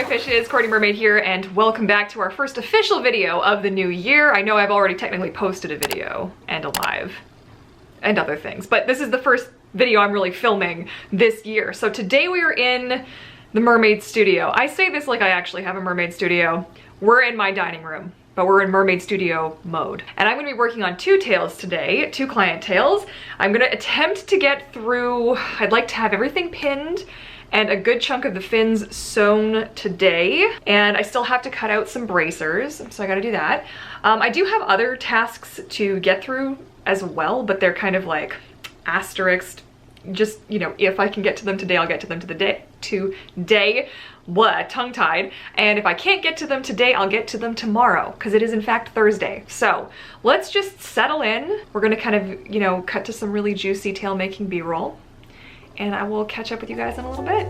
fishes, Courtney Mermaid here, and welcome back to our first official video of the new year. I know I've already technically posted a video and a live and other things, but this is the first video I'm really filming this year. So today we are in the mermaid studio. I say this like I actually have a mermaid studio. We're in my dining room, but we're in mermaid studio mode. And I'm gonna be working on two tails today, two client tails. I'm gonna attempt to get through, I'd like to have everything pinned and a good chunk of the fins sewn today. And I still have to cut out some bracers, so I gotta do that. I do have other tasks to get through as well, but they're kind of like asterisked. Just, you know, if I can get to them today, I'll get to them today. Blah, tongue-tied. And if I can't get to them today, I'll get to them tomorrow, because it is in fact Thursday. So let's just settle in. We're gonna kind of, you know, cut to some really juicy tail making B-roll, and I will catch up with you guys in a little bit.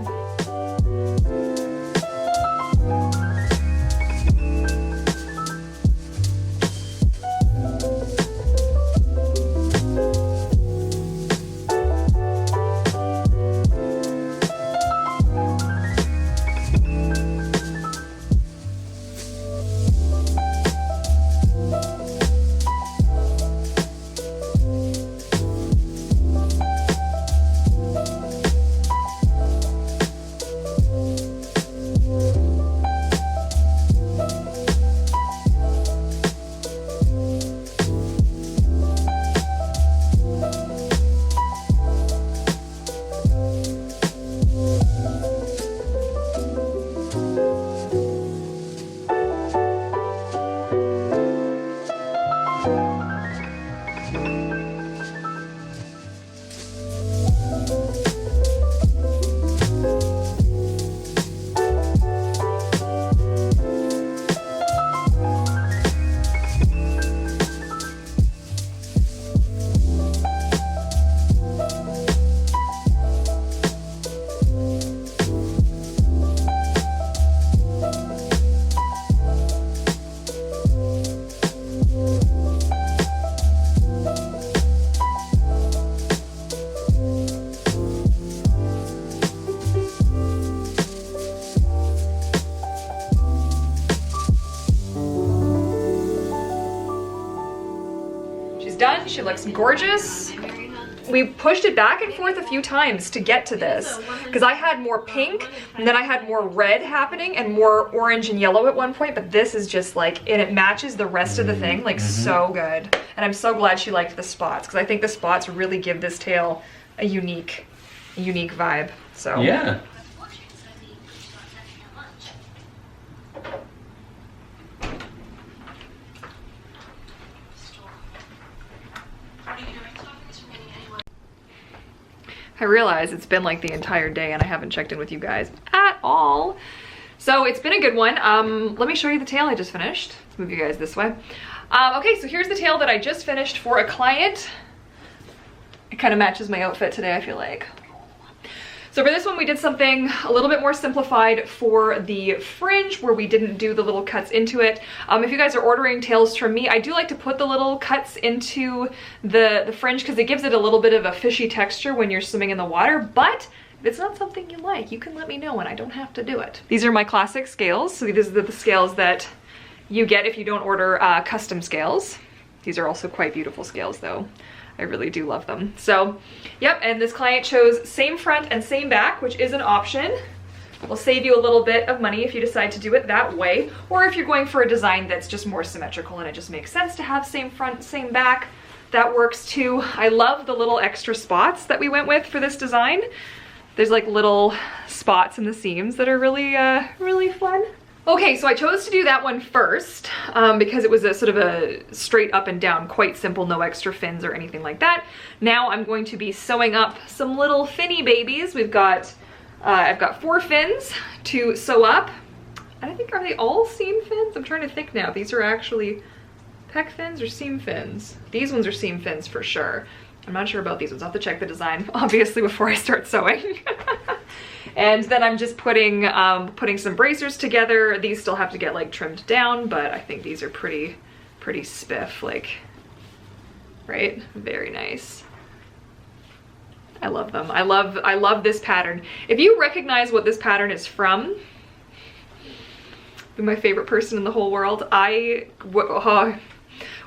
Done. She looks gorgeous. We pushed it back and forth a few times to get to this because I had more pink and then I had more red happening and more orange and yellow at one point, but this is just like, and it matches the rest of the thing like so good. And I'm so glad she liked the spots because I think the spots really give this tail a unique vibe. So yeah. I realize it's been like the entire day and I haven't checked in with you guys at all. So it's been a good one. Let me show you the tail I just finished. Let's move you guys this way. Okay, so here's the tail that I just finished for a client. It kind of matches my outfit today, I feel like. So for this one, we did something a little bit more simplified for the fringe where we didn't do the little cuts into it. If you guys are ordering tails from me, I do like to put the little cuts into the fringe because it gives it a little bit of a fishy texture when you're swimming in the water, but if it's not something you like, you can let me know and I don't have to do it. These are my classic scales. So these are the scales that you get if you don't order custom scales. These are also quite beautiful scales though. I really do love them. So, yep, and this client chose same front and same back, which is an option. Will save you a little bit of money if you decide to do it that way, or if you're going for a design that's just more symmetrical and it just makes sense to have same front, same back, that works too. I love the little extra spots that we went with for this design. There's like little spots in the seams that are really, really fun. Okay, so I chose to do that one first because it was a sort of a straight up and down, quite simple, no extra fins or anything like that. Now I'm going to be sewing up some little finny babies. We've got, I've got 4 fins to sew up. I think, are they all seam fins? I'm trying to think now. These are actually peck fins or seam fins? These ones are seam fins for sure. I'm not sure about these ones. I'll have to check the design, obviously, before I start sewing. And then I'm just putting some bracers together. These still have to get like trimmed down, but I think these are pretty spiff, like, right? Very nice. I love them. I love this pattern. If you recognize what this pattern is from, be my favorite person in the whole world.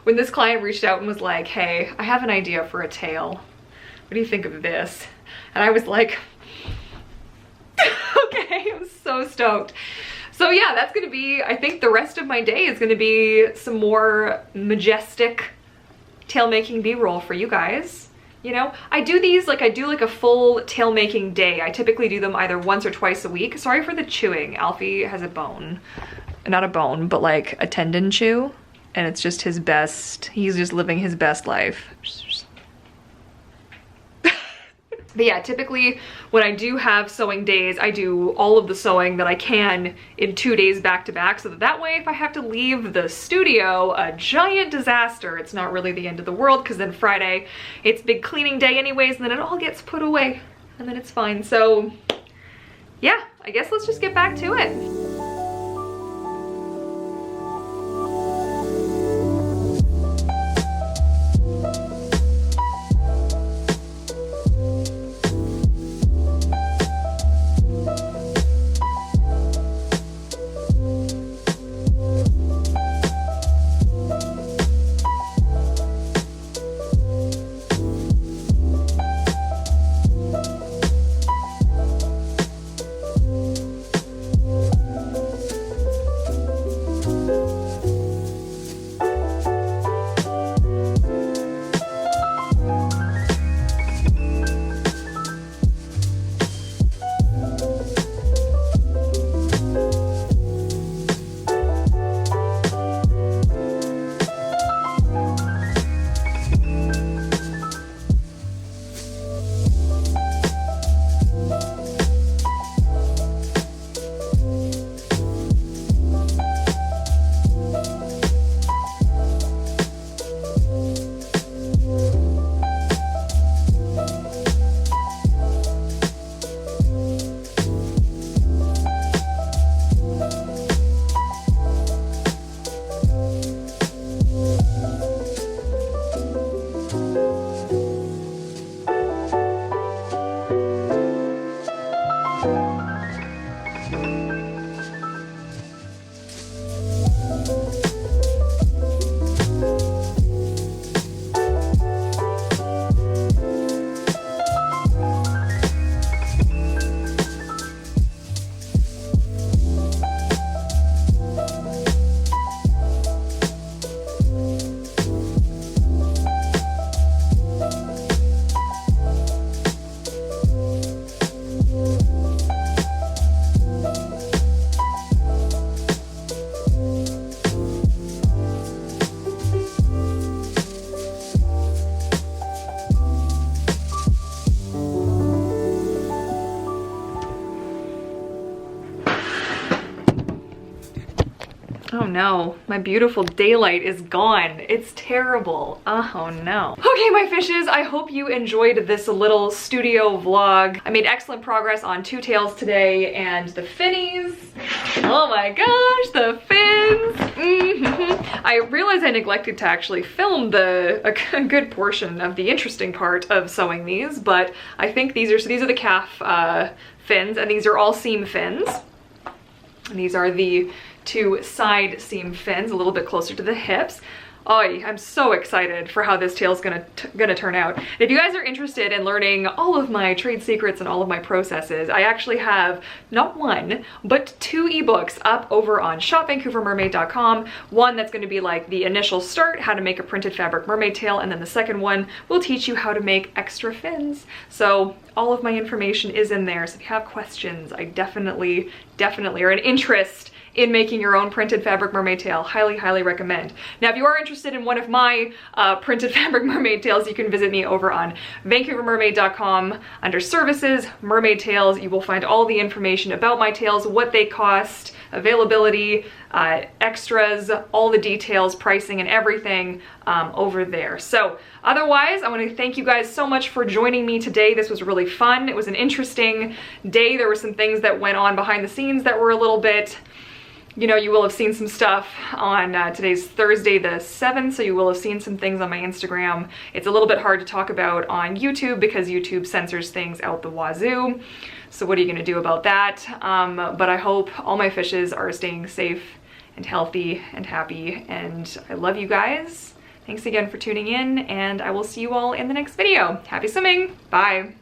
When this client reached out and was like, hey, I have an idea for a tail. What do you think of this? And I was like, okay, I'm so stoked. So yeah, that's gonna be, I think the rest of my day is gonna be some more majestic tail making B-roll for you guys. You know, I do these, like I do like a full tail making day. I typically do them either once or twice a week. Sorry for the chewing. Alfie has a bone, not a bone, but like a tendon chew. And it's just his best, he's just living his best life. But yeah, typically when I do have sewing days, I do all of the sewing that I can in 2 days back to back, so that way if I have to leave the studio, a giant disaster, it's not really the end of the world, because then Friday, it's big cleaning day anyways, and then it all gets put away, and then it's fine. So yeah, I guess let's just get back to it. Oh no, my beautiful daylight is gone. It's terrible. Oh no. Okay, my fishes, I hope you enjoyed this little studio vlog. I made excellent progress on 2 tails today, and the finis. Oh my gosh, the fins. I realized I neglected to actually film a good portion of the interesting part of sewing these, but I think these are the calf fins, and these are all seam fins. And these are the 2 side seam fins, a little bit closer to the hips. Oh, I'm so excited for how this tail is gonna turn out. And if you guys are interested in learning all of my trade secrets and all of my processes, I actually have not 1, but 2 ebooks up over on shopvancouvermermaid.com. One that's gonna be like the initial start, how to make a printed fabric mermaid tail, and then the second one will teach you how to make extra fins. So all of my information is in there, so if you have questions, I definitely, or an interest in making your own printed fabric mermaid tail, highly recommend. Now, if you are interested in one of my printed fabric mermaid tails, you can visit me over on vancouvermermaid.com under services, mermaid tails. You will find all the information about my tails, what they cost, availability, extras, all the details, pricing, and everything over there. So otherwise, I want to thank you guys so much for joining me today. This was really fun. It was an interesting day. There were some things that went on behind the scenes that were a little bit, you know, you will have seen some stuff on today's Thursday the 7th, so you will have seen some things on my Instagram. It's a little bit hard to talk about on YouTube because YouTube censors things out the wazoo. So what are you gonna do about that? But I hope all my fishes are staying safe and healthy and happy, and I love you guys. Thanks again for tuning in, and I will see you all in the next video. Happy swimming. Bye.